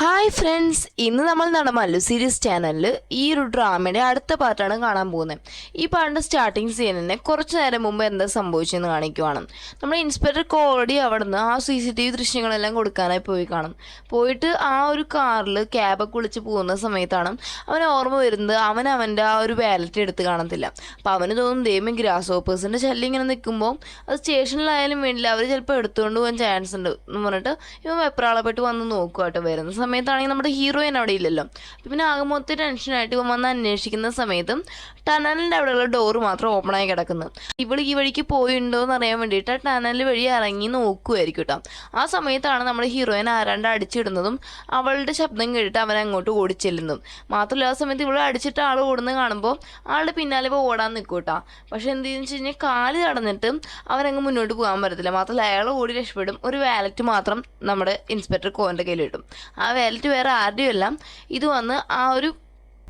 Hi friends, ഇന്ന് നമ്മൾ Mallu series ചാനലിൽ ഈ ഒരു ഡ്രാമയുടെ അടുത്ത പാർട്ടാണ് കാണാൻ പോകുന്നത്. ഈ പാട്ടിൻ്റെ സ്റ്റാർട്ടിങ് സീനിനെ കുറച്ച് നേരം മുമ്പ് എന്താ സംഭവിച്ചെന്ന് കാണിക്കുവാണ്. നമ്മുടെ ഇൻസ്പെക്ടർ കോടതി അവിടെ നിന്ന് ആ CCTV ദൃശ്യങ്ങളെല്ലാം കൊടുക്കാനായി പോയി കാണും. പോയിട്ട് ആ ഒരു കാറിൽ ക്യാബൊക്കെ വിളിച്ച് പോകുന്ന സമയത്താണ് അവന് ഓർമ്മ വരുന്നത് അവൻ്റെ ആ ഒരു വാലറ്റ് എടുത്ത് കാണത്തില്ല. അപ്പോൾ അവന് തോന്നും ദൈവം ഗ്രാസ് ഹോപ്പേഴ്സിൻ്റെ ശല്യം ഇങ്ങനെ നിൽക്കുമ്പോൾ അത് സ്റ്റേഷനിലായാലും വേണ്ടില്ല, അവർ ചിലപ്പോൾ എടുത്തുകൊണ്ട് പോകാൻ ചാൻസ് ഉണ്ട് എന്ന് പറഞ്ഞിട്ട് ഇവൻ വെപ്രാളപ്പെട്ട് വന്ന് നോക്കുക കേട്ടോ. വരുന്ന സമയത്താണെങ്കിൽ നമ്മുടെ ഹീറോയിൻ അവിടെ ഇല്ലല്ലോ. പിന്നെ ആകെ മൊത്തം ടെൻഷനായിട്ട് ഇവൻ വന്ന് അന്വേഷിക്കുന്ന സമയത്തും ടണലിൻ്റെ അവിടെയുള്ള ഡോറ് മാത്രം ഓപ്പണായി കിടക്കുന്നു. ഇവൾ ഈ വഴിക്ക് പോയിണ്ടോ എന്ന് അറിയാൻ വേണ്ടിയിട്ട് ടണൽ വഴി ഇറങ്ങി നോക്കുമായിരിക്കും കേട്ടോ. ആ സമയത്താണ് നമ്മുടെ ഹീറോയിൻ ആരാണ്ട് അടിച്ചിടുന്നതും അവളുടെ ശബ്ദം കേട്ടിട്ട് അവൻ അങ്ങോട്ട് ഓടിച്ചെല്ലുന്നതും. മാത്രമല്ല ആ സമയത്ത് ഇവൾ അടിച്ചിട്ട് ആൾ ഓടുന്നത് കാണുമ്പോൾ ആളുടെ പിന്നാലെ ഇപ്പോൾ ഓടാൻ നിൽക്കും കേട്ടോ. പക്ഷെ എന്തെന്ന് വെച്ച് കഴിഞ്ഞാൽ കാല് തടഞ്ഞിട്ട് അവനങ്ങ് മുന്നോട്ട് പോകാൻ പറ്റത്തില്ല. മാത്രമല്ല അയാൾ ഓടി രക്ഷപ്പെടും. ഒരു വാലറ്റ് മാത്രം നമ്മുടെ ഇൻസ്പെക്ടർ കോൻ്റെ കയ്യിൽ കിട്ടും. ആ വാലറ്റ് വേറെ ആരുടെയല്ല, ഇത് വന്ന് ആ ഒരു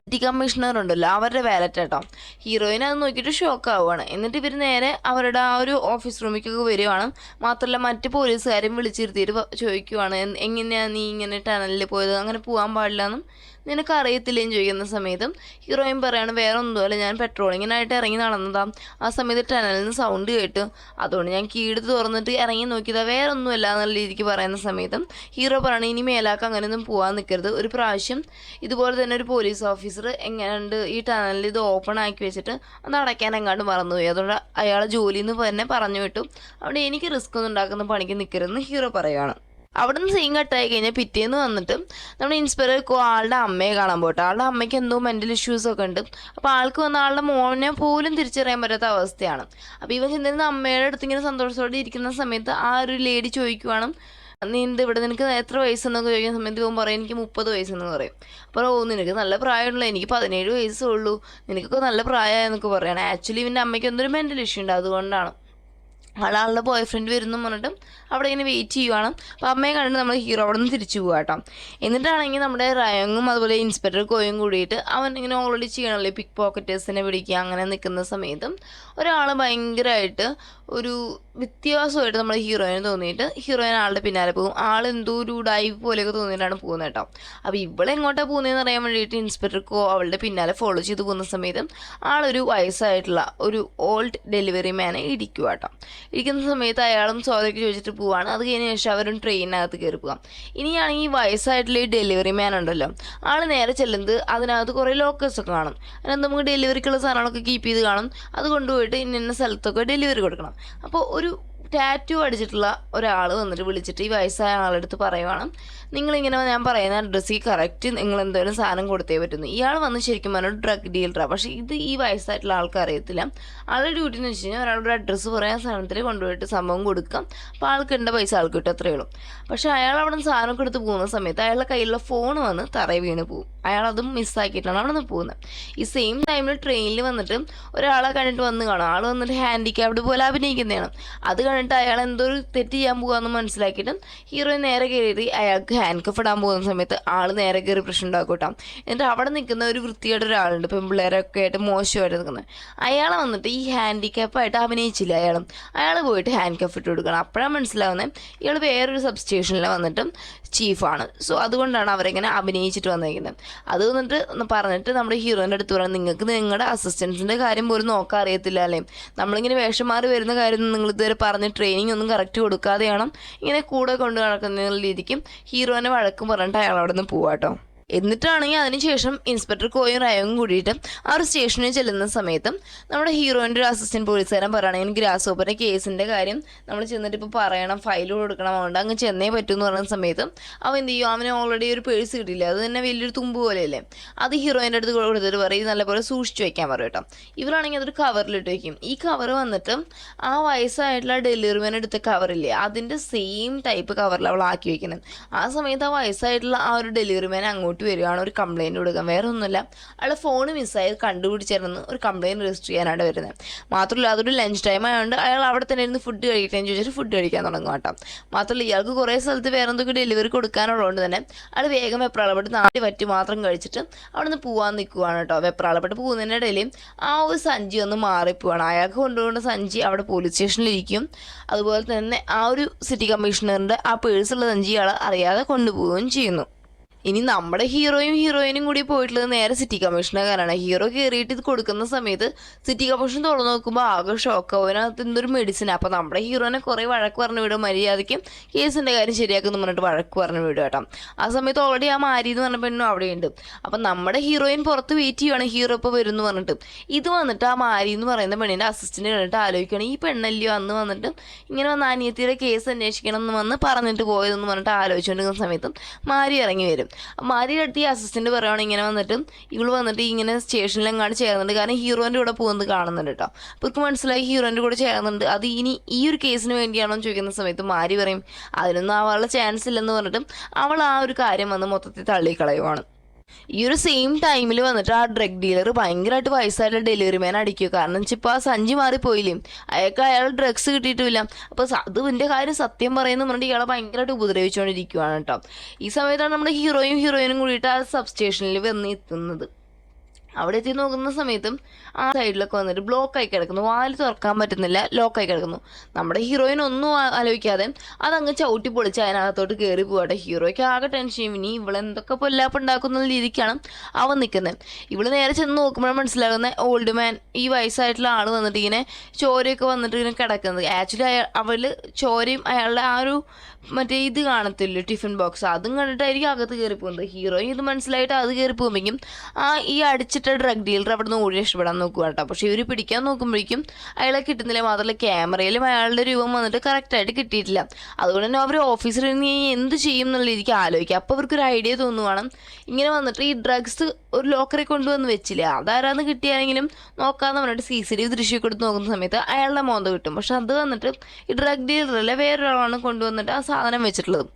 സിറ്റി കമ്മീഷണർ ഉണ്ടല്ലോ അവരുടെ വാലറ്റ് കേട്ടോ. ഹീറോയിൻ അത് നോക്കിയിട്ട് ഷോക്ക് ആവുകയാണ്. എന്നിട്ട് ഇവർ നേരെ അവരുടെ ആ ഒരു ഓഫീസ് റൂമിലേക്കൊക്കെ വരികയാണ്. മാത്രമല്ല മറ്റ് പോലീസുകാരും വിളിച്ചിരുത്തിയിട്ട് ചോദിക്കുവാണ്, എങ്ങനെയാണ് നീ ഇങ്ങനെ ടണലിൽ പോയത്, അങ്ങനെ പോകാൻ പാടില്ല എന്നും നിനക്ക് അറിയത്തില്ലേന്ന് ചോദിക്കുന്ന സമയത്തും ഹീറോയിൻ പറയാണ്, വേറെ ഒന്നുമല്ല, ഞാൻ പെട്രോളിങ്ങിനായിട്ട് ഇറങ്ങി നടന്നതാ. ആ സമയത്ത് ടണലിൽ നിന്ന് സൗണ്ട് കേട്ട് അതുകൊണ്ട് ഞാൻ കീഴ്ത്ത് തുറന്നിട്ട് ഇറങ്ങി നോക്കിയതാ, വേറെ ഒന്നുമല്ല എന്നുള്ള രീതിക്ക് പറയുന്ന സമയത്തും ഹീറോ പറയണം, ഇനി മേലാക്ക് അങ്ങനെയൊന്നും പോകാൻ നിൽക്കരുത്. ഒരു പ്രാവശ്യം ഇതുപോലെ തന്നെ ഒരു പോലീസ് ഓഫീസർ എങ്ങനെയുണ്ട് ഈ ടണലിൽ ഇത് ഓപ്പൺ ആക്കി വെച്ചിട്ട് അത് അടയ്ക്കാൻ എങ്ങാണ്ട് മറന്നുപോയി, അതുകൊണ്ട് അയാളെ ജോലിയിൽ നിന്ന് തന്നെ പറഞ്ഞു വിട്ടു. അവിടെ എനിക്ക് റിസ്ക് ഒന്നും ഉണ്ടാക്കുന്ന പണിക്ക് നിൽക്കരുതെന്ന് ഹീറോ പറയുകയാണ്. അവിടെ നിന്ന് സീൻ കട്ടായി കഴിഞ്ഞാൽ പിറ്റേന്ന് വന്നിട്ട് നമ്മുടെ ഇൻസ്പെക്ടർ ആളുടെ അമ്മയെ കാണാൻ പോട്ടെ. ആളുടെ അമ്മയ്ക്ക് എന്തോ മെൻ്റൽ ഇഷ്യൂസൊക്കെ ഉണ്ട്. അപ്പോൾ ആൾക്ക് വന്ന ആളുടെ മോനെ പോലും തിരിച്ചറിയാൻ പറ്റാത്ത അവസ്ഥയാണ്. അപ്പോൾ ഇവൻ ചെന്നിരുന്ന അമ്മയുടെ അടുത്ത് ഇങ്ങനെ സന്തോഷത്തോടെ ഇരിക്കുന്ന സമയത്ത് ആ ഒരു ലേഡി ചോദിക്കുവാണ്, നീന്ത് ഇവിടെ നിനക്ക് എത്ര വയസ്സെന്നൊക്കെ ചോദിക്കുന്ന സമയത്ത് ഇവൻ പറയും, എനിക്ക് 30 വയസ്സെന്ന് പറയും. അപ്പോൾ നിനക്ക് നല്ല പ്രായമുള്ള, എനിക്ക് 17 വയസ്സേ ഉള്ളൂ, നിനക്കൊക്കെ നല്ല പ്രായമായെന്നൊക്കെ പറയുകയാണ്. ആക്ച്വലി ഇവൻ്റെ അമ്മയ്ക്ക് എന്തൊരു മെൻ്റൽ ഇഷ്യൂ ഉണ്ട്, അതുകൊണ്ടാണ്. ആളുടെ ബോയ് ഫ്രണ്ട് വരുന്നു പറഞ്ഞിട്ട് അവിടെ ഇങ്ങനെ വെയിറ്റ് ചെയ്യുവാണ്. അപ്പോൾ അമ്മയെ കണ്ടിട്ട് നമ്മൾ ഹീറോ അവിടെ നിന്ന് തിരിച്ചു പോകുക കേട്ടോ. എന്നിട്ടാണെങ്കിൽ നമ്മുടെ റയങ്ങും അതുപോലെ ഇൻസ്പെക്ടർ കോയും കൂടിയിട്ട് അവൻ ഇങ്ങനെ ഓൾറെഡി ചെയ്യണമല്ലോ പിക്ക് പോക്കറ്റേഴ്സിനെ പിടിക്കുക. അങ്ങനെ നിൽക്കുന്ന സമയത്തും ഒരാൾ ഭയങ്കരമായിട്ട് ഒരു വ്യത്യാസമായിട്ട് നമ്മുടെ ഹീറോയിന് തോന്നിയിട്ട് ഹീറോയിൻ ആളുടെ പിന്നാലെ പോകും. ആൾ എന്തോ ഒരു ഡൈവ് പോലെയൊക്കെ തോന്നിയിട്ടാണ് പോകുന്നത് കേട്ടോ. അപ്പോൾ ഇവളെങ്ങോട്ടാണ് പോകുന്നതെന്ന് അറിയാൻ വേണ്ടിയിട്ട് ഇൻസ്പെക്ടർ കോ അവളുടെ പിന്നാലെ ഫോളോ ചെയ്ത് പോകുന്ന സമയത്ത് ആളൊരു വയസ്സായിട്ടുള്ള ഒരു ഓൾഡ് ഡെലിവറി മാനെ ഇടിക്കുക കേട്ടോ. ഇരിക്കുന്ന സമയത്ത് അയാളും സോദരയ്ക്ക് ചോദിച്ചിട്ട് പോവാണ്. അത് കഴിഞ്ഞ ശേഷം അവരും ട്രെയിനകത്ത് കയറി പോകാം. ഇനിയാണെങ്കിൽ ഈ വയസ്സായിട്ടുള്ള ഈ ഡെലിവറി മാൻ ഉണ്ടല്ലോ, ആൾ നേരെ ചെല്ലുന്നത് അതിനകത്ത് കുറേ ലോക്കേഴ്സൊക്കെ കാണും. അതിനകത്ത് നമുക്ക് ഡെലിവറിക്കുള്ള സാധനങ്ങളൊക്കെ കീപ്പ് ചെയ്ത് കാണും. അത് കൊണ്ടുപോയിട്ട് ഇന്ന സ്ഥലത്തൊക്കെ ഡെലിവറി കൊടുക്കണം. അപ്പോൾ ഒരു ടാറ്റു അടിച്ചിട്ടുള്ള ഒരാൾ വന്നിട്ട് വിളിച്ചിട്ട് ഈ വയസ്സായ ആളെടുത്ത് പറയുവാണ്, നിങ്ങളിങ്ങനെ ഞാൻ പറയുന്ന അഡ്രസ്സിൽ കറക്റ്റ് നിങ്ങൾ എന്തെങ്കിലും സാധനം കൊടുത്തേ പറ്റുന്നു. ഇയാൾ വന്ന് ശരിക്കും പറഞ്ഞാൽ ഡ്രഗ് ഡീലറാണ്. പക്ഷേ ഇത് ഈ വയസ്സായിട്ടുള്ള ആൾക്ക് അറിയത്തില്ല. ആളുടെ ഡ്യൂട്ടി എന്ന് വെച്ച് കഴിഞ്ഞാൽ ഒരാളുടെ അഡ്രസ്സ് പറയാൻ സാധനത്തിൽ കൊണ്ടുപോയിട്ട് സംഭവം കൊടുക്കാം. അപ്പോൾ ആൾക്ക് ഇണ്ട പൈസ ആൾക്ക് കിട്ടും, അത്രയേ ഉള്ളൂ. പക്ഷേ അയാൾ അവിടെ നിന്ന് സാധനമൊക്കെ എടുത്ത് പോകുന്ന സമയത്ത് അയാളുടെ കയ്യിലുള്ള ഫോൺ വന്ന് തറയിൽ വീണ് പോകും. അയാളതും മിസ്സാക്കിയിട്ടാണ് അവിടെ നിന്ന് പോകുന്നത്. ഈ സെയിം ടൈമിൽ ട്രെയിനിൽ വന്നിട്ട് ഒരാളെ കണ്ടിട്ട് വന്ന് കാണും. ആൾ വന്നിട്ട് ഹാൻഡിക്യാപ്ഡ് പോലെ അഭിനയിക്കുന്നതാണ്. അത് കണ്ടിട്ട് അയാൾ എന്തോ ഒരു തെറ്റ് ചെയ്യാൻ പോകുകയെന്ന് മനസ്സിലാക്കിയിട്ട് ഹീറോയിൻ നേരെ കയറി അയാൾക്ക് ഹാൻഡ് കഫ് ഇടാൻ പോകുന്ന സമയത്ത് ആൾ നേരെ കയറി പ്രശ്നം ഉണ്ടാക്കൂട്ടാം. എന്നിട്ട് അവിടെ നിൽക്കുന്ന ഒരു വൃത്തിയായിട്ട് ഒരാളുണ്ട്, പെൺപിള്ളേരൊക്കെ ആയിട്ട് മോശമായിട്ട് നിൽക്കുന്നത്. അയാളെ വന്നിട്ട് ഈ ഹാൻഡിക്യാപ്പായിട്ട് അഭിനയിച്ചില്ല അയാൾ പോയിട്ട് ഹാൻഡ് കഫ് ഇട്ട് കൊടുക്കണം. അപ്പോഴാണ് മനസ്സിലാവുന്നത് ഇയാൾ വേറൊരു സബ് സ്റ്റേഷനിൽ വന്നിട്ട് ചീഫാണ്. സോ അതുകൊണ്ടാണ് അവരെങ്ങനെ അഭിനയിച്ചിട്ട് വന്നിരിക്കുന്നത്. അത് വന്നിട്ട് പറഞ്ഞിട്ട് നമ്മുടെ ഹീറോയിൻ്റെ അടുത്ത് പറയാം, നിങ്ങൾക്ക് നിങ്ങളുടെ അസിസ്റ്റൻസിൻ്റെ കാര്യം പോലും നോക്കാൻ അറിയത്തില്ല അല്ലേ, നമ്മളിങ്ങനെ വേഷം മാറി വരുന്ന കാര്യം നിങ്ങൾ ഇതുവരെ പറഞ്ഞ് ട്രെയിനിങ് ഒന്നും കറക്റ്റ് കൊടുക്കാതെയാണ് ഇങ്ങനെ കൂടെ കൊണ്ട് നടക്കുന്ന രീതിക്കും ഹീറോനെ വഴക്കും പറഞ്ഞിട്ട് അയാൾ അവിടെ നിന്ന് പോവാട്ടോ. എന്നിട്ടാണെങ്കിൽ അതിനുശേഷം ഇൻസ്പെക്ടർ കോയും റയവും കൂടിയിട്ട് ആ ഒരു സ്റ്റേഷനിൽ ചെല്ലുന്ന സമയത്തും നമ്മുടെ ഹീറോയിൻ്റെ ഒരു അസിസ്റ്റൻറ്റ് പോലീസുകാരൻ പറയുകയാണെങ്കിൽ ഗ്രാസ് ഹോപ്പറിൻ്റെ കേസിൻ്റെ കാര്യം നമ്മൾ ചെന്നിട്ട് ഇപ്പോൾ പറയണം, ഫയൽ കൊടുക്കണം, അതുകൊണ്ട് അങ്ങ് ചെന്നേ പറ്റൂ എന്ന് പറയുന്ന സമയത്തും അവൻ എന്ത് ചെയ്യും, അവന് ഓൾറെഡി ഒരു പേഴ്സ് കിട്ടില്ല, അത് തന്നെ വലിയൊരു തുമ്പ് പോലെയല്ലേ, അത് ഹീറോയിൻ്റെ അടുത്ത് കൊടുത്തിട്ട് പറയും നല്ലപോലെ സൂക്ഷിച്ച് വയ്ക്കാൻ പറയും കേട്ടോ. ഇവരാണെങ്കിൽ അതൊരു കവറിലിട്ട് വയ്ക്കും. ഈ കവർ വന്നിട്ട് ആ വയസ്സായിട്ടുള്ള ഡെലിവറിമാൻ എടുത്ത കവറില്ലേ അതിൻ്റെ സെയിം ടൈപ്പ് കവറിൽ അവൾ ആക്കി വയ്ക്കുന്നത്. ആ സമയത്ത് ആ വയസ്സായിട്ടുള്ള ആ ഒരു ഡെലിവറിമാൻ അങ്ങോട്ട് വരികയാണ് ഒരു കംപ്ലയിൻറ്റ് കൊടുക്കാൻ. വേറെ ഒന്നുമില്ല, അയാൾ ഫോൺ മിസ്സായത് കണ്ടുപിടിച്ചിരുന്ന് ഒരു കംപ്ലയിൻറ്റ് രജിസ്റ്റർ ചെയ്യാനാണ് വരുന്നത്. മാത്രമല്ല അതൊരു ലഞ്ച് ടൈം ആയതുകൊണ്ട് അയാൾ അവിടെ തന്നെ ഇരുന്ന് ഫുഡ് കഴിക്കാൻ ചോദിച്ചിട്ട് ഫുഡ് കഴിക്കാൻ തുടങ്ങും കേട്ടോ. മാത്രമല്ല ഇയാൾക്ക് കുറേ സ്ഥലത്ത് വേറെ എന്തൊക്കെ ഡെലിവറി കൊടുക്കാനുള്ളതുകൊണ്ട് തന്നെ അയാൾ വേഗം വെപ്രാളപ്പെട്ട് 4 വറ്റി മാത്രം കഴിച്ചിട്ട് അവിടെ നിന്ന് പോകാൻ നിൽക്കുവാണ് കേട്ടോ. വെപ്രാളപ്പെട്ട് പോകുന്നതിൻ്റെ ഇടയിൽ ആ ഒരു സഞ്ചി ഒന്ന് മാറിപ്പോവാണ്. അയാൾക്ക് കൊണ്ടുപോകുന്ന സഞ്ചി അവിടെ പോലീസ് സ്റ്റേഷനിലിരിക്കും. അതുപോലെ തന്നെ ആ ഒരു സിറ്റി കമ്മീഷണറിൻ്റെ ആ പേഴ്സുള്ള സഞ്ചി അയാൾ അറിയാതെ കൊണ്ടുപോവുകയും ചെയ്യുന്നു. ഇനി നമ്മുടെ ഹീറോയും ഹീറോയിനും കൂടി പോയിട്ടുള്ളത് നേരെ സിറ്റി കമ്മീഷണർക്കാരാണ്. ഹീറോ കയറിയിട്ട് ഇത് കൊടുക്കുന്ന സമയത്ത് സിറ്റി കമ്മീഷൻ തുറന്നു നോക്കുമ്പോൾ ആകെ ഷോക്ക്. അവനകത്ത് എന്തൊരു മെഡിസിൻ. അപ്പോൾ നമ്മുടെ ഹീറോനെ കുറേ വഴക്ക് പറഞ്ഞു വിടും, മര്യാദയ്ക്കും കേസിൻ്റെ കാര്യം ശരിയാക്കുന്നു പറഞ്ഞിട്ട് വഴക്ക് പറഞ്ഞു വിടും കേട്ടോ. ആ സമയത്ത് ഓൾറെഡി ആ മാരി എന്ന് പറഞ്ഞ പെണ്ണും അവിടെയുണ്ട്. അപ്പം നമ്മുടെ ഹീറോയിൻ പുറത്ത് വെയിറ്റ് ചെയ്യുവാണ്, ഹീറോ ഇപ്പോൾ വരും എന്ന് പറഞ്ഞിട്ട്. ഇത് വന്നിട്ട് ആ മാരി എന്ന് പറയുന്ന പെണ്ണിൻ്റെ അസിസ്റ്റൻ്റ് കണ്ടിട്ട് ആലോചിക്കുകയാണ്, ഈ പെണ്ണല്ലയോ അന്ന് വന്നിട്ട് ഇങ്ങനെ വന്ന് അനിയത്തിയുടെ കേസ് അന്വേഷിക്കണം എന്ന് വന്ന് പറഞ്ഞിട്ട് പോയതെന്ന് പറഞ്ഞിട്ട് ആലോചിച്ചുകൊണ്ടിരിക്കുന്ന സമയത്തും മാരി ഇറങ്ങി വരും. മാരിയുടെ അടുത്ത് ഈ അസിസ്റ്റന്റ് പറയുകയാണ് ഇങ്ങനെ വന്നിട്ട് ഇവള് വന്നിട്ട് ഇങ്ങനെ സ്റ്റേഷനിലെങ്ങാണ്ട് ചേർന്നുണ്ട്. കാരണം ഹീറോൻ്റെ കൂടെ പോകുന്നത് കാണുന്നുണ്ട് കേട്ടോ. അപ്പോൾ ഇവർക്ക് മനസ്സിലായി ഹീറോൻ്റെ കൂടെ ചേർന്നുണ്ട്. അത് ഇനി ഈ ഒരു കേസിന് വേണ്ടിയാണോ എന്ന് ചോദിക്കുന്ന സമയത്ത് മാരി പറയും അതിനൊന്നും ആവാനുള്ള ചാൻസ് ഇല്ലെന്ന് പറഞ്ഞിട്ടും അവൾ ആ ഒരു കാര്യം വന്ന് മൊത്തത്തിൽ തള്ളിക്കളയുവാണ്. ഈ ഒരു സെയിം ടൈമിൽ വന്നിട്ട് ആ ഡ്രഗ് ഡീലർ ഭയങ്കരമായിട്ട് വയസ്സായിട്ടുള്ള ഡെലിവറി മാൻ അടിക്കുക. കാരണം വെച്ചാൽ ഇപ്പോൾ ആ സഞ്ചി മാറിപ്പോയില്ലേ, അയാൾ ഡ്രഗ്സ് കിട്ടിയിട്ടില്ല. അപ്പോൾ അത് ഇതിൻ്റെ കാര്യം സത്യം പറയുന്നു പറഞ്ഞിട്ട് ഇയാളെ ഭയങ്കരമായിട്ട് ഉപദ്രവിച്ചുകൊണ്ടിരിക്കുകയാണ് കേട്ടോ. ഈ സമയത്താണ് നമ്മുടെ ഹീറോയും ഹീറോയിനും കൂടിയിട്ട് ആ സബ് സ്റ്റേഷനിൽ വന്ന് എത്തുന്നത്. അവിടെ എത്തി നോക്കുന്ന സമയത്തും ആ സൈഡിലൊക്കെ വന്നിട്ട് ബ്ലോക്കായി കിടക്കുന്നു, വാല് തുറക്കാൻ പറ്റുന്നില്ല, ലോക്കായി കിടക്കുന്നു. നമ്മുടെ ഹീറോയിൻ ഒന്നും ആലോചിക്കാതെ അതങ്ങ് ചവിട്ടി പൊളിച്ച് അതിനകത്തോട്ട് കയറി പോകട്ടെ. ഹീറോയ്ക്ക് ആകെ ടെൻഷൻ, ഇനി ഇവളെന്തൊക്കെ പൊല്ലാപ്പുണ്ടാക്കുന്ന രീതിക്കാണ് അവൻ നിൽക്കുന്നത്. ഇവള് നേരെ ചെന്ന് നോക്കുമ്പോഴാണ് മനസ്സിലാകുന്ന ഓൾഡ് മാൻ, ഈ വയസ്സായിട്ടുള്ള ആൾ വന്നിട്ട് ഇങ്ങനെ ചോരയൊക്കെ വന്നിട്ട് ഇങ്ങനെ കിടക്കുന്നത്. ആക്ച്വലി അവൾ ചോരയും അയാളുടെ ആ ഒരു മറ്റേ ഇത് കാണത്തില്ല ടിഫിൻ ബോക്സ്, അതും കണ്ടിട്ടായിരിക്കും അകത്ത് കയറി പോകുന്നത്. ഹീറോയിൻ ഇത് മനസ്സിലായിട്ട് അത് കയറി പോകുമ്പോഴേക്കും ഈ അടിച്ചിട്ട് ഡ്രഗ് ഡീലർ അവിടെ നിന്ന് ഓടി രക്ഷപ്പെടാൻ നോക്കുക കേട്ടോ. പക്ഷേ ഇവർ പിടിക്കാൻ നോക്കുമ്പോഴേക്കും അയാളെ കിട്ടുന്നില്ല. മാത്രമല്ല ക്യാമറയിലും അയാളുടെ രൂപം വന്നിട്ട് കറക്റ്റായിട്ട് കിട്ടിയിട്ടില്ല. അതുകൊണ്ട് തന്നെ അവർ ഓഫീസറിൽ നിന്ന് എന്ത് ചെയ്യും എന്നുള്ള രീതിക്ക് ആലോചിക്കുക. അപ്പോൾ അവർക്കൊരു ഐഡിയ തോന്നുവാണ്, ഇങ്ങനെ വന്നിട്ട് ഈ ഡ്രഗ്സ് ഒരു ലോക്കറിൽ കൊണ്ടുവന്ന് വെച്ചില്ല, അതാരാന്ന് കിട്ടിയാണെങ്കിലും നോക്കാമെന്ന് പറഞ്ഞിട്ട് CCTV ദൃശ്യമൊക്കെ എടുത്ത് നോക്കുന്ന സമയത്ത് അയാളുടെ മോന്ത കിട്ടും. പക്ഷെ അത് വന്നിട്ട് ഈ ഡ്രഗ് ഡീലറല്ല വേറൊരാളാണ് കൊണ്ടുവന്നിട്ട് ആ സാധനം വെച്ചിട്ടുള്ളത്.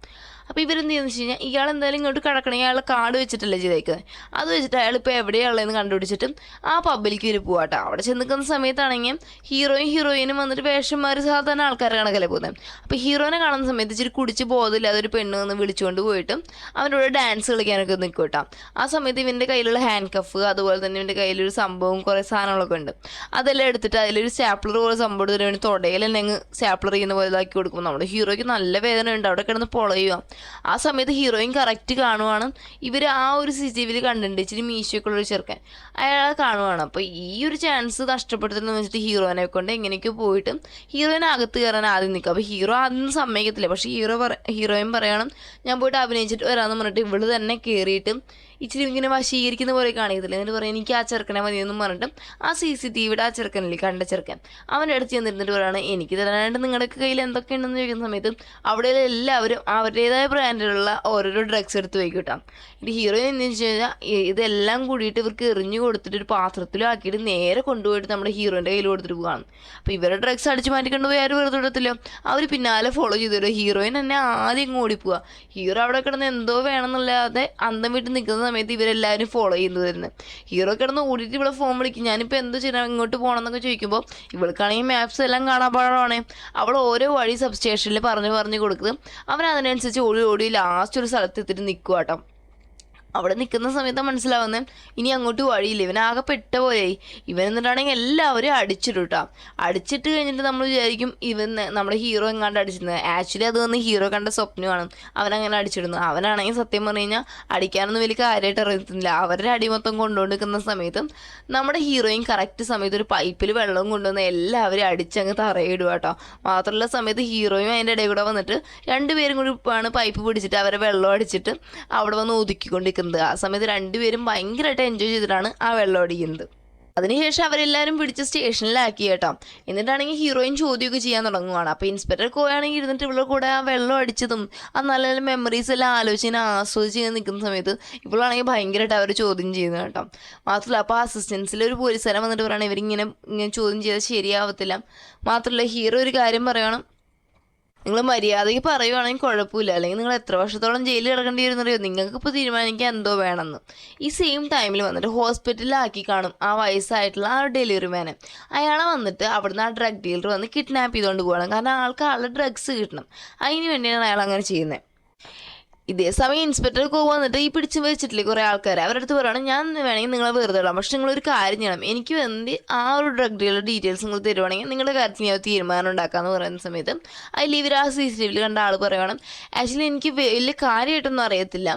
അപ്പോൾ ഇവരെന്ത് ചെയ്യുന്നത് വെച്ച് കഴിഞ്ഞാൽ ഇയാൾ എന്തായാലും ഇങ്ങോട്ട് കിടക്കണമെങ്കിൽ അയാൾ കാർഡ് വെച്ചിട്ടല്ലേ ചെയ്തേക്കുന്നത്. അത് വെച്ചിട്ട് അയാൾ ഇപ്പോൾ എവിടെയുള്ളതെന്ന് കണ്ടുപിടിച്ചിട്ട് ആ പബ്ബിലേക്ക് ഇവർ പോവാട്ടോ. അവിടെ ചെന്ന് നിൽക്കുന്ന സമയത്താണെങ്കിൽ ഹീറോയിനും വന്നിട്ട് വേഷം മാറി സാധാരണ ആൾക്കാരെ കണക്കല്ലേ പോകുന്നത്. അപ്പോൾ ഹീറോനെ കാണുന്ന സമയത്ത് ഇച്ചിരി കുടിച്ച് ബോധമില്ലാതെ ഒരു പെണ്ണ് വന്ന് വിളിച്ചുകൊണ്ട് പോയിട്ട് അവൻ്റെ കൂടെ ഡാൻസ് കളിക്കാനൊക്കെ നിൽക്കും കേട്ടോ. ആ സമയത്ത് ഇവൻ്റെ കയ്യിലുള്ള ഹാൻഡ് കഫ്, അതുപോലെ തന്നെ ഇവൻ്റെ കയ്യിലൊരു സംഭവം കുറേ സാധനങ്ങളൊക്കെ ഉണ്ട്. അതെല്ലാം എടുത്തിട്ട് അതിലൊരു സ്റ്റാപ്ലർ പോലെ സംഭവം എടുത്തിട്ട് വേണ്ടി തുടയിൽ തന്നെ അങ്ങ് സ്റ്റാപ്ലർ ചെയ്യുന്ന പോലെ ഇതാക്കി കൊടുക്കുമ്പോൾ നമ്മുടെ ഹീറോയ്ക്ക് നല്ല വേദന ഉണ്ട്, അവിടെ കിടന്ന് പൊളയുക. ആ സമയത്ത് ഹീറോയിൻ കറക്റ്റ് കാണുവാണ് ഇവർ ആ ഒരു CCTVയിൽ കണ്ടിട്ടുണ്ട് ഇച്ചിരി മീശയൊക്കെ ഉള്ളൊരു ചെറുക്കൻ, അയാളെ കാണുവാണ്. അപ്പോൾ ഈ ഒരു ചാൻസ് നഷ്ടപ്പെടുത്തുന്ന വെച്ചിട്ട് ഹീറോയിനെ കൊണ്ട് എങ്ങനെയൊക്കെ പോയിട്ട് ഹീറോയിനെ അകത്ത് കയറാൻ ആദ്യം നിൽക്കും. അപ്പോൾ ഹീറോ ആദ്യം സമ്മതിക്കത്തില്ല. പക്ഷേ ഹീറോയിൻ പറയണം ഞാൻ പോയിട്ട് അഭിനയിച്ചിട്ട് വരാമെന്ന് പറഞ്ഞിട്ട് ഇവള് തന്നെ കയറിയിട്ട് ഇച്ചിരി ഇങ്ങനെ വശീകരിക്കുന്ന പോലെ കാണിക്കത്തില്ല. എന്നിട്ട് പറയും എനിക്ക് ആ ചെറുക്കനെ മതിയെന്നും പറഞ്ഞിട്ട് ആ CCTVയുടെ ആ ചെറുക്കനില്ലേ കണ്ട ചെറുക്കൻ അവൻ്റെ അടുത്ത് ചെന്നിരുന്നിട്ട് പറയുകയാണ് എനിക്ക് തരാനായിട്ട് നിങ്ങളുടെ കയ്യിൽ എന്തൊക്കെയുണ്ടെന്ന് ചോദിക്കുന്ന സമയത്ത് അവിടെ എല്ലാവരും അവരുടേതായ ബ്രാൻഡിലുള്ള ഓരോരോ ഡ്രഗ്സ് എടുത്ത് വയ്ക്കും കേട്ടോ. ഇത് ഹീറോയിൻ എന്താണെന്ന് വെച്ച് കഴിഞ്ഞാൽ ഇതെല്ലാം കൂടിയിട്ട് ഇവർക്ക് എറിഞ്ഞു കൊടുത്തിട്ട് ഒരു പാത്രത്തിലും ആക്കിയിട്ട് നേരെ കൊണ്ടുപോയിട്ട് നമ്മുടെ ഹീറോയിൻ്റെ കയ്യിൽ കൊടുത്തിട്ട് പോകാണ്. അപ്പോൾ ഇവരുടെ ഡ്രഗ്സ് അടിച്ച് മാറ്റിക്കൊണ്ട് പോയി ആരും വെറുതെ വിടത്തില്ല, അവർ പിന്നാലെ ഫോളോ ചെയ്തു വരും. ഹീറോയിൻ തന്നെ ആദ്യം ഓടിപ്പോവുക. ഹീറോ അവിടെ കിടന്ന് എന്തോ വേണമെന്നല്ലാതെ അന്തം വിട്ട് നിൽക്കുന്ന സമയത്ത് ഇവരെല്ലാവരും ഫോളോ ചെയ്യുന്നത് തന്നെ. ഹീറോ കിടന്ന് ഓടിയിട്ട് ഇവിടെ ഫോൺ വിളിക്കും, ഞാനിപ്പോൾ എന്തോ ചെയ്യണം ഇങ്ങോട്ട് പോകണം എന്നൊക്കെ ചോദിക്കുമ്പോൾ ഇവൾക്കാണെങ്കിൽ മാപ്സ് എല്ലാം കാണാൻ പാടാണ്. അവൾ ഓരോ വഴി സബ് സ്റ്റേഷനിൽ പറഞ്ഞു കൊടുക്കുന്നത്. അവൻ അതിനനുസരിച്ച് ഓടി ലാസ്റ്റ് ഒരു സ്ഥലത്ത് എത്തിയിട്ട് നിൽക്കുക കേട്ടോ. അവിടെ നിൽക്കുന്ന സമയത്ത് മനസ്സിലാവുന്നത് ഇനി അങ്ങോട്ട് വഴിയില്ല, ഇവനാകെ പെട്ട പോലെയായി. ഇവൻ എന്നിട്ടാണെങ്കിൽ എല്ലാവരും അടിച്ചിട്ടു കേട്ടോ. അടിച്ചിട്ട് കഴിഞ്ഞിട്ട് നമ്മൾ വിചാരിക്കും നമ്മുടെ ഹീറോ എങ്ങാണ്ട് അടിച്ചിരുന്നത്. ആക്ച്വലി അത് വന്ന് ഹീറോ കണ്ട സ്വപ്നമാണ് അവനങ്ങനെ അടിച്ചിടുന്നത്. അവനാണെങ്കിൽ സത്യം പറഞ്ഞു കഴിഞ്ഞാൽ അടിക്കാനൊന്നും വലിയ കാര്യമായിട്ട് അറിയത്തില്ല. അവരുടെ അടി മൊത്തം കൊണ്ടുകൊണ്ട് നിൽക്കുന്ന സമയത്ത് നമ്മുടെ ഹീറോയും കറക്റ്റ് സമയത്ത് ഒരു പൈപ്പിൽ വെള്ളം കൊണ്ടുവന്ന് എല്ലാവരും അടിച്ചങ്ങ് തറയിടുക കേട്ടോ. മാത്രമുള്ള സമയത്ത് ഹീറോയും അതിൻ്റെ ഇടയിൽ കൂടെ വന്നിട്ട് രണ്ടുപേരും കൂടി ആണ് പൈപ്പ് പിടിച്ചിട്ട് അവരെ വെള്ളം അടിച്ചിട്ട് അവിടെ വന്ന് ഒതുക്കിക്കൊണ്ടിരിക്കുന്നത്. ആ സമയത്ത് രണ്ടുപേരും ഭയങ്കരമായിട്ട് എൻജോയ് ചെയ്തിട്ടാണ് ആ വെള്ളം അടിക്കുന്നത്. അതിനുശേഷം അവരെല്ലാവരും പിടിച്ച് സ്റ്റേഷനിലാക്കി കേട്ടോ. എന്നിട്ടാണെങ്കിൽ ഹീറോയിൻ ചോദ്യമൊക്കെ ചെയ്യാൻ തുടങ്ങുവാണ്. അപ്പോൾ ഇൻസ്പെക്ടർ കോയാണെങ്കിൽ ഇരുന്നിട്ട് ഇവളുടെ കൂടെ ആ വെള്ളം അടിച്ചതും ആ നല്ല നല്ല മെമ്മറീസ് എല്ലാം ആലോചിച്ച് ആസ്വദിച്ച് ചെയ്ത് നിൽക്കുന്ന സമയത്ത് ഇവളാണെങ്കിൽ ഭയങ്കരമായിട്ട് അവർ ചോദ്യം ചെയ്യുന്നത് കേട്ടോ. മാത്രമല്ല അപ്പോൾ അസിസ്റ്റൻസിൽ ഒരു പോലീസുകാരൻ വന്നിട്ട് പറയുകയാണ് ഇവരിങ്ങനെ ചോദ്യം ചെയ്താൽ ശരിയാവത്തില്ല. മാത്രമല്ല ഹീറോ ഒരു കാര്യം പറയണം, നിങ്ങൾ മര്യാദയ്ക്ക് പറയുവാണെങ്കിൽ കുഴപ്പമില്ല, അല്ലെങ്കിൽ നിങ്ങൾ എത്ര വർഷത്തോളം ജയിലിൽ കിടക്കേണ്ടി വരുന്നറിയോ, നിങ്ങൾക്കിപ്പോൾ തീരുമാനിക്കാൻ എന്തോ വേണമെന്ന്. ഈ സെയിം ടൈമിൽ വന്നിട്ട് ഹോസ്പിറ്റലിലാക്കി കാണും ആ വയസ്സായിട്ടുള്ള ആ ഡെലിവറി മാനെ. അയാളെ വന്നിട്ട് അവിടുന്ന് ആ ഡ്രഗ് ഡീലർ വന്ന് കിഡ്നാപ്പ് ചെയ്തുകൊണ്ട് പോകണം. കാരണം ആൾക്ക് ആളുടെ ഡ്രഗ്സ് കിട്ടണം, അതിന് വേണ്ടിയാണ് അയാൾ അങ്ങനെ ചെയ്യുന്നത്. ഇതേ സമയം ഇൻസ്പെക്ടർ വന്നിട്ട് ഈ പിടിച്ചു വെച്ചിട്ടില്ലേ കുറേ ആൾക്കാർ, അവരുടെ അടുത്ത് പറയുകയാണ് ഞാൻ വേണമെങ്കിൽ നിങ്ങളെ വെറുതെ ഇടാം, പക്ഷെ നിങ്ങളൊരു കാര്യം ചെയ്യണം, എനിക്ക് വേണ്ടി ആ ഒരു ഡ്രഗ് ഡീലർ ഡീറ്റെയിൽസ് നിങ്ങൾ തരുവാണെങ്കിൽ നിങ്ങളുടെ കാര്യത്തിൽ ഞാൻ തീരുമാനം ഉണ്ടാക്കാമെന്ന് പറയുന്ന സമയത്ത് അതിൽ ഇവർ ആ CCTV കണ്ട ആൾ പറയുകയാണ് ആക്ച്വലി എനിക്ക് വലിയ കാര്യമായിട്ടൊന്നും അറിയത്തില്ല,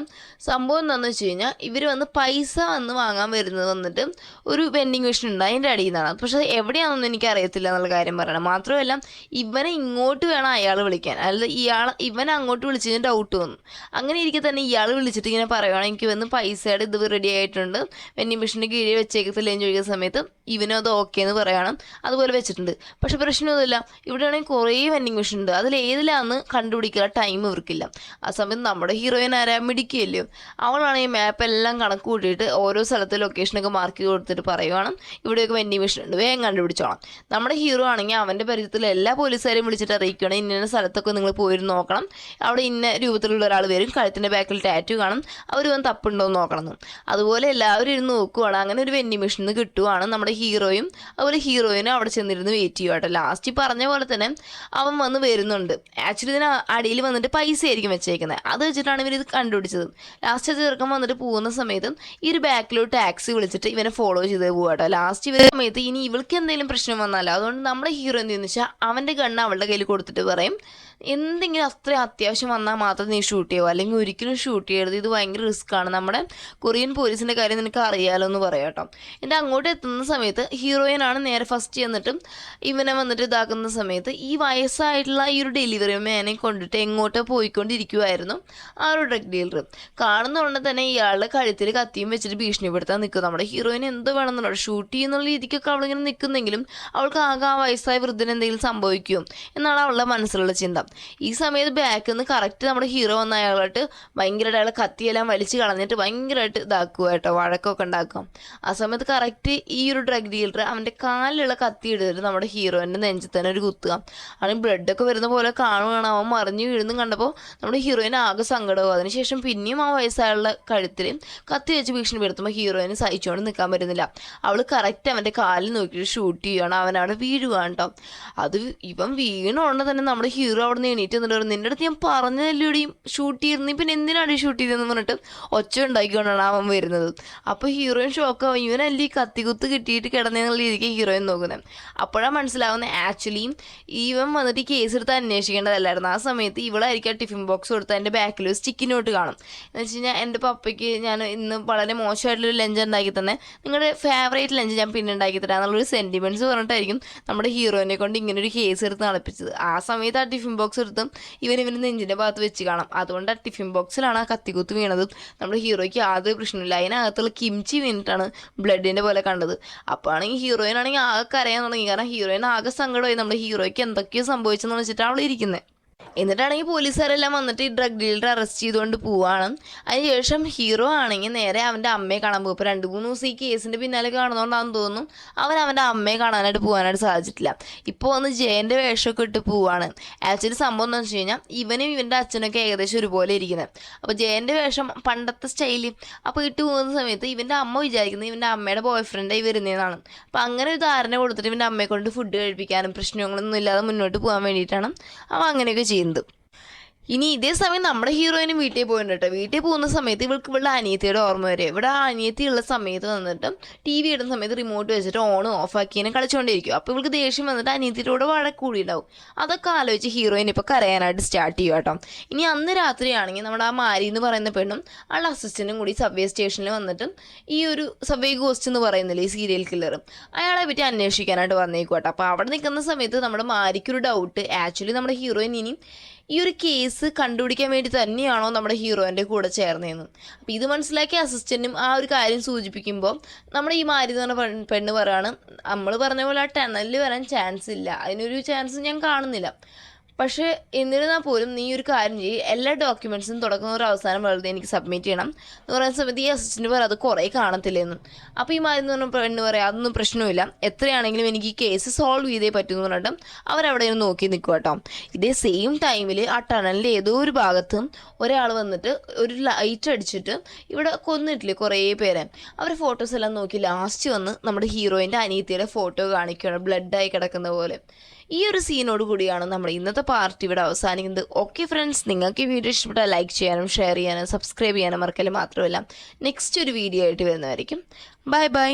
സംഭവം എന്താണെന്ന് വെച്ച് കഴിഞ്ഞാൽ ഇവർ വന്ന് പൈസ വാങ്ങാൻ വരുന്നത് വന്നിട്ട് ഒരു വെൻഡിങ് മെഷീൻ ഉണ്ട് അതിൻ്റെ അടിയിൽ നിന്നാണ്, പക്ഷെ അത് എവിടെയാണെന്നൊന്നും എനിക്ക് അറിയത്തില്ല എന്നുള്ള കാര്യം പറയണം. മാത്രമല്ല ഇവനെ ഇങ്ങോട്ട് വേണം അയാൾ വിളിക്കാൻ, അല്ലാതെ ഇവനെ അങ്ങോട്ട് വിളിച്ച് കഴിഞ്ഞാൽ ഡൗട്ട് വന്നു. അങ്ങനെ ഇരിക്കെ തന്നെ ഇയാൾ വിളിച്ചിട്ട് ഇങ്ങനെ പറയുകയാണ് എനിക്ക് വന്ന് പൈസയുടെ ഇത് റെഡി ആയിട്ടുണ്ട്, വെൻഡിങ് മെഷീൻ്റെ കീഴിൽ വെച്ചേക്കത്തില്ലേന്ന് ചോദിക്കുന്ന സമയത്ത് ഇവനും അത് ഓക്കെ എന്ന് പറയുകയാണ്. അതുപോലെ വെച്ചിട്ടുണ്ട്. പക്ഷെ പ്രശ്നമൊന്നുമില്ല, ഇവിടെ ആണെങ്കിൽ കുറേ വെൻഡിങ് മെഷീൻ ഉണ്ട്, അതിൽ ഏതിലാണെന്ന് കണ്ടുപിടിക്കുക ടൈം ഇവർക്കില്ല. ആ സമയത്ത് നമ്മുടെ ഹീറോയിൻ ആരാ മിടിക്കുകയല്ലോ, അവളാണെങ്കിൽ മാപ്പ് എല്ലാം കണക്ക് കൂട്ടിയിട്ട് ഓരോ സ്ഥലത്തെ ലൊക്കേഷനൊക്കെ മാർക്ക് ചെയ്ത് കൊടുത്തിട്ട് പറയുവാണ് ഇവിടെയൊക്കെ വെൻഡിങ് മെഷീൻ ഉണ്ട്, വേഗം കണ്ടുപിടിച്ചോളാം. നമ്മുടെ ഹീറോ ആണെങ്കിൽ അവൻ്റെ പരിചയത്തിൽ എല്ലാ പോലീസുകാരെയും വിളിച്ചിട്ട് അറിയിക്കുകയാണ് ഇന്ന സ്ഥലത്തൊക്കെ നിങ്ങൾ പോയിരുന്നു നോക്കണം, അവിടെ ഇന്ന രൂപത്തിലുള്ള ഒരാൾ വരും, കഴുത്തിൻ്റെ ബാക്കിൽ ടാറ്റു കാണും, അവർ വന്ന് തപ്പുണ്ടോ എന്ന് നോക്കണം. അതുപോലെ എല്ലാവരും ഇരുന്ന് നോക്കുവാണ്. അങ്ങനെ ഒരു വെൻഡിങ് മെഷീൻ കിട്ടുവാണ്. നമ്മുടെ ഹീറോയും അതുപോലെ ഹീറോയിനും അവിടെ ചെന്നിരുന്ന് വെയിറ്റ് ചെയ്യുക കേട്ടോ. ലാസ്റ്റ് പറഞ്ഞ പോലെ തന്നെ അവൻ വന്ന് വരുന്നുണ്ട്. ആക്ച്വലി ഇതിന് അടിയിൽ വന്നിട്ട് പൈസ ആയിരിക്കും വെച്ചേക്കുന്നത്, അത് വെച്ചിട്ടാണ് ഇവർ ഇത് കണ്ടുപിടിച്ചത്. ലാസ്റ്റ് ചെറുക്കം വന്നിട്ട് പോകുന്ന സമയത്ത് ഈ ഒരു ബാക്കിലോട്ട് ടാക്സി വിളിച്ചിട്ട് ഇവനെ ഫോളോ ചെയ്ത് പോകുക കേട്ടോ. ലാസ്റ്റ് ഇവരുടെ സമയത്ത് ഇനി ഇവൾക്ക് എന്തെങ്കിലും പ്രശ്നം വന്നാലോ, അതുകൊണ്ട് നമ്മുടെ ഹീറോ എന്തെന്ന് വെച്ചാൽ അവൻ്റെ ഗണ്ണ് അവളുടെ കയ്യിൽ കൊടുത്തിട്ട് പറയും എന്തെങ്കിലും അത്ര അത്യാവശ്യം വന്നാൽ മാത്രം നീ ഷൂട്ട് ചെയ്യുമോ, അല്ലെങ്കിൽ ഒരിക്കലും ഷൂട്ട് ചെയ്യരുത്, ഇത് ഭയങ്കര റിസ്ക്കാണ്, നമ്മുടെ കൊറിയൻ പോലീസിൻ്റെ കാര്യം നിനക്ക് അറിയാലോ എന്ന് പറയാം കേട്ടോ. എന്നിട്ട് അങ്ങോട്ട് എത്തുന്ന സമയത്ത് ഹീറോയിനാണ് നേരെ ഫസ്റ്റ് ചെന്നിട്ടും ഇവനെ വന്നിട്ട് ഇതാക്കുന്ന സമയത്ത് ഈ വയസ്സായിട്ടുള്ള ഈ ഒരു ഡെലിവറി മാനെ കൊണ്ടിട്ട് എങ്ങോട്ടോ പോയിക്കൊണ്ടിരിക്കുമായിരുന്നു ആ ഒരു ഡ്രഗ് ഡീലർ. കാണുന്നതുകൊണ്ട് തന്നെ ഇയാളുടെ കഴുത്തിൽ കത്തിയും വെച്ചിട്ട് ഭീഷണിപ്പെടുത്താൻ നിൽക്കും. നമ്മുടെ ഹീറോയിന് എന്തോ വേണമെന്നുണ്ടോ ഷൂട്ട് ചെയ്യുന്നുള്ള രീതിക്കൊക്കെ അവളിങ്ങനെ നിൽക്കുന്നെങ്കിലും അവൾക്ക് ആകെ ആ വയസ്സായ വൃദ്ധന് എന്തെങ്കിലും സംഭവിക്കുമോ എന്നാണ് അവളുടെ മനസ്സിലുള്ള ചിന്ത. ഈ സമയത്ത് ബാക്കിൽ നിന്ന് കറക്റ്റ് നമ്മുടെ ഹീറോ വന്ന അയാളായിട്ട് ഭയങ്കരമായിട്ട് അയാളെ കത്തിയെല്ലാം വലിച്ച് കളഞ്ഞിട്ട് ഭയങ്കരമായിട്ട് ഇതാക്കുക കേട്ടോ, വഴക്കൊക്കെ ഉണ്ടാക്കാം. ആ സമയത്ത് കറക്റ്റ് ഈ ഒരു ഡ്രഗ് ഡീലർ അവൻ്റെ കാലിലുള്ള കത്തി എടുത്തിട്ട് നമ്മുടെ ഹീറോയിൻ്റെ നെഞ്ചിൽ തന്നെ ഒരു കുത്തുക. അവന് ബ്ലഡൊക്കെ വരുന്ന പോലെ കാണുകയാണ്. അവൻ മറിഞ്ഞു വീഴുന്നു കണ്ടപ്പോൾ നമ്മുടെ ഹീറോയിന് ആകെ സങ്കടമാകും. അതിനുശേഷം പിന്നെയും ആ വയസ്സായുള്ള കഴുത്തിൽ കത്തി വെച്ച് ഭീഷണിപ്പെടുത്തുമ്പോൾ ഹീറോയിന് സഹിച്ചുകൊണ്ട് നിൽക്കാൻ പറ്റുന്നില്ല. അവൾ കറക്റ്റ് അവൻ്റെ കാലിൽ നോക്കിയിട്ട് ഷൂട്ട് ചെയ്യുകയാണ്. അവനവിടെ വീഴുകയാണ് കേട്ടോ. അത് ഇവൻ വീണുകൊണ്ട് തന്നെ നമ്മുടെ ഹീറോ അവിടെ നിന്ന് എണീറ്റ് എന്നിട്ട് നിൻ്റെ അടുത്ത് ഞാൻ പറഞ്ഞതല്ലോടിയും ഷൂട്ട് ചെയ്തിരുന്നു, പിന്നെ എന്തിനാണ് ഷൂട്ട് ചെയ്തതെന്ന് പറഞ്ഞിട്ട് ഒച്ച ഉണ്ടാക്കിക്കൊണ്ടാണ് അവൻ വരുന്നത്. അപ്പോൾ ഹീറോയിൻ ഷോക്കാവും, ഇവനല്ലേ ഈ കത്തികുത്ത് കിട്ടിയിട്ട് കിടന്നുള്ള രീതിക്ക് ഹീറോയിൻ നോക്കുന്നത്. അപ്പോഴാണ് മനസ്സിലാവുന്നത് ആക്ച്വലി ഇവൻ വന്നിട്ട് ഈ കേസ് എടുത്ത് അന്വേഷിക്കേണ്ടതല്ലായിരുന്നു. ആ സമയത്ത് ഇവളായിരിക്കും ടിഫിൻ ബോക്സ് കൊടുത്ത് അതിൻ്റെ ബാക്കിൽ ഒരു സ്റ്റിക്കി നോട്ട് കാണും. എന്ന് വെച്ച് കഴിഞ്ഞാൽ എൻ്റെ പപ്പയ്ക്ക് ഞാൻ ഇന്ന് വളരെ മോശമായിട്ടുള്ളൊരു ലഞ്ച് ഉണ്ടാക്കി തന്നെ, നിങ്ങളുടെ ഫേവറേറ്റ് ലഞ്ച് ഞാൻ പിന്നെ ഉണ്ടാക്കി തരാം എന്നുള്ളൊരു സെൻറ്റിമെൻറ്റ്സ് പറഞ്ഞിട്ടായിരിക്കും നമ്മുടെ ഹീറോയിനെ കൊണ്ട് ഇങ്ങനൊരു കേസ് എടുത്ത് നടപ്പിച്ചത്. ആ സമയത്ത് ആ ടിഫിൻ ബോക്സ് എടുത്തും ഇവന് നെഞ്ചിൻ്റെ ഭാഗത്ത് വെച്ച് കാണാം. അതുകൊണ്ട് ആ ടിഫിൻ ബോക്സിലാണ് ആ കത്തിക്കുത്ത് വീണത്. നമ്മുടെ ഹീറോയ്ക്ക് യാതൊരു പ്രശ്നമില്ല. അതിനകത്തുള്ള കിംച്ചി വീണിട്ടാണ് ബ്ലഡിൻ്റെ പോലെ കണ്ടത്. അപ്പോൾ ആണെങ്കിൽ ഹീറോയിനാണെങ്കിൽ ആകെ കരയാൻ തുടങ്ങി. കാരണം ഹീറോയിൻ ആകെ സങ്കടമായി, നമ്മുടെ ഹീറോയ്ക്ക് എന്തൊക്കെയോ സംഭവിച്ചെന്ന് വെച്ചിട്ടാണ് അവൾ ഇരിക്കുന്നത്. എന്നിട്ടാണെങ്കിൽ പോലീസുകാരെല്ലാം വന്നിട്ട് ഈ ഡ്രഗ് ഡീലർ അറസ്റ്റ് ചെയ്തുകൊണ്ട് പോവുകയാണ്. അതിനുശേഷം ഹീറോ ആണെങ്കിൽ നേരെ അവൻ്റെ അമ്മയെ കാണാൻ പോകും. ഇപ്പോൾ 2-3 ദിവസം ഈ കേസിൻ്റെ പിന്നാലെ കാണുന്നതുകൊണ്ടാണെന്ന് തോന്നുന്നു അവൻ്റെ അമ്മയെ കാണാനായിട്ട് പോകാനായിട്ട് സാധിച്ചിട്ടില്ല. ഇപ്പോൾ വന്ന് ജയൻ്റെ വേഷമൊക്കെ ഇട്ട് പോവുകയാണ്. ആക്ച്വലി സംഭവം എന്ന് വെച്ച് കഴിഞ്ഞാൽ ഇവനും ഇവൻ്റെ അച്ഛനൊക്കെ ഏകദേശം ഒരുപോലെ ഇരിക്കുന്നത്. അപ്പോൾ ജയൻ്റെ വേഷം പണ്ടത്തെ സ്റ്റൈലിൽ അപ്പോൾ ഇട്ട് പോകുന്ന സമയത്ത് ഇവൻ്റെ അമ്മ വിചാരിക്കുന്നത് ഇവൻ്റെ അമ്മയുടെ ബോയ് ഫ്രണ്ടായി വരുന്നതെന്നാണ്. അപ്പോൾ അങ്ങനെ ഒരു ധാരണ കൊടുത്തിട്ട് ഇവൻ്റെ അമ്മയെ കൊണ്ട് ഫുഡ് കഴിപ്പിക്കാനും പ്രശ്നങ്ങളൊന്നും ഇല്ലാതെ മുന്നോട്ട് പോകാൻ വേണ്ടിയിട്ടാണ് അവൻ അങ്ങനെയൊക്കെ ചെയ്യുന്നത്. ഇനി ഇതേ സമയം നമ്മുടെ ഹീറോയിനും വീട്ടിൽ പോയിട്ടുണ്ട് കേട്ടോ. വീട്ടിൽ പോകുന്ന സമയത്ത് ഇവളുടെ അനിയത്തിയുടെ ഓർമ്മ വരെ. ഇവിടെ ആ അനിയത്തിയുള്ള സമയത്ത് വന്നിട്ട് TV ഇടുന്ന സമയത്ത് റിമോട്ട് വെച്ചിട്ട് ഓൺ ഓഫ് ആക്കിയതിനെ കളിച്ചുകൊണ്ടിരിക്കും. അപ്പോൾ ഇവൾക്ക് ദേഷ്യം വന്നിട്ട് അനിയത്തിയുടെ വഴക്ക് കൂടിയിട്ടുണ്ടാവും. അതൊക്കെ ആലോചിച്ച് ഹീറോയിൻ ഇപ്പോൾ കരയാനായിട്ട് സ്റ്റാർട്ട് ചെയ്യും കേട്ടോ. ഇനി അന്ന് രാത്രിയാണെങ്കിൽ നമ്മുടെ ആ മാരി എന്ന് പറയുന്ന പെണ്ണും അവളുടെ അസിസ്റ്റൻറ്റും കൂടി സബ്വേ സ്റ്റേഷനിൽ വന്നിട്ട് ഈ ഒരു സബ്വേ ഗോസ്റ്റ് എന്ന് പറയുന്നില്ല ഈ സീരിയൽ കില്ലറും അയാളെ പറ്റി അന്വേഷിക്കാനായിട്ട് വന്നേക്കും കേട്ടോ. അപ്പോൾ അവിടെ നിൽക്കുന്ന സമയത്ത് നമ്മുടെ മാരിക്കൊരു ഡൗട്ട്, ആക്ച്വലി നമ്മുടെ ഹീറോയിൻ ഇനി ഈ ഒരു കേസ് കണ്ടുപിടിക്കാൻ വേണ്ടി തന്നെയാണോ നമ്മുടെ ഹീറോയിൻ്റെ കൂടെ ചേർന്നതെന്ന്. അപ്പോൾ ഇത് മനസ്സിലാക്കിയ അസിസ്റ്റൻറ്റും ആ ഒരു കാര്യം സൂചിപ്പിക്കുമ്പോൾ നമ്മുടെ ഈ മാരി എന്ന് പറഞ്ഞ പെണ്ണ് പറയാണ് നമ്മൾ പറഞ്ഞ പോലെ ആ ടണലിൽ വരാൻ ചാൻസ് ഇല്ല, അതിനൊരു ചാൻസ് ഞാൻ കാണുന്നില്ല. പക്ഷേ എന്നിരുന്നാൽ പോലും നീ ഒരു കാര്യം ചെയ്യും, എല്ലാ ഡോക്യുമെൻറ്റ്സും തുടക്കുന്ന ഒരു അവസാനം വെറുതെ എനിക്ക് സബ്മിറ്റ് ചെയ്യണം എന്ന് പറയുന്ന സമയത്ത് ഈ അസിസ്റ്റൻറ്റ് പറയാം അത് കുറേ കാണത്തില്ലെന്ന്. അപ്പോൾ ഈ മാരി എന്ന് പറഞ്ഞ പെണ്ണ് പറയാം അതൊന്നും പ്രശ്നമില്ല, എത്രയാണെങ്കിലും എനിക്ക് ഈ കേസ് സോൾവ് ചെയ്തേ പറ്റുമെന്ന് പറഞ്ഞിട്ട് അവരവിടെ നോക്കി നിൽക്കുക കേട്ടോ. ഇതേ സെയിം ടൈമിൽ ആ ടണലിൻ്റെ ഏതോ ഒരു ഭാഗത്തും ഒരാൾ വന്നിട്ട് ഒരു ലൈറ്റ് അടിച്ചിട്ട് ഇവിടെ കൊന്നിട്ടില്ലേ കുറേ പേരെ, അവരുടെ ഫോട്ടോസ് എല്ലാം നോക്കി ലാസ്റ്റ് വന്ന് നമ്മുടെ ഹീറോയിൻ്റെ അനിയത്തിയുടെ ഫോട്ടോ കാണിക്കുകയാണ് ബ്ലഡായി കിടക്കുന്ന പോലെ. ഈ ഒരു സീനോട് കൂടിയാണ് നമ്മുടെ ഇന്നത്തെ പാർട്ട് ഇവിടെ അവസാനിക്കുന്നത്. ഓക്കെ ഫ്രണ്ട്സ്, നിങ്ങൾക്ക് ഈ വീഡിയോ ഇഷ്ടപ്പെട്ടാൽ ലൈക്ക് ചെയ്യാനും ഷെയർ ചെയ്യാനും സബ്സ്ക്രൈബ് ചെയ്യാനും മറക്കൽ മാത്രമല്ല നെക്സ്റ്റ് ഒരു വീഡിയോ ആയിട്ട് വരുന്നതായിരിക്കും. Bye bye.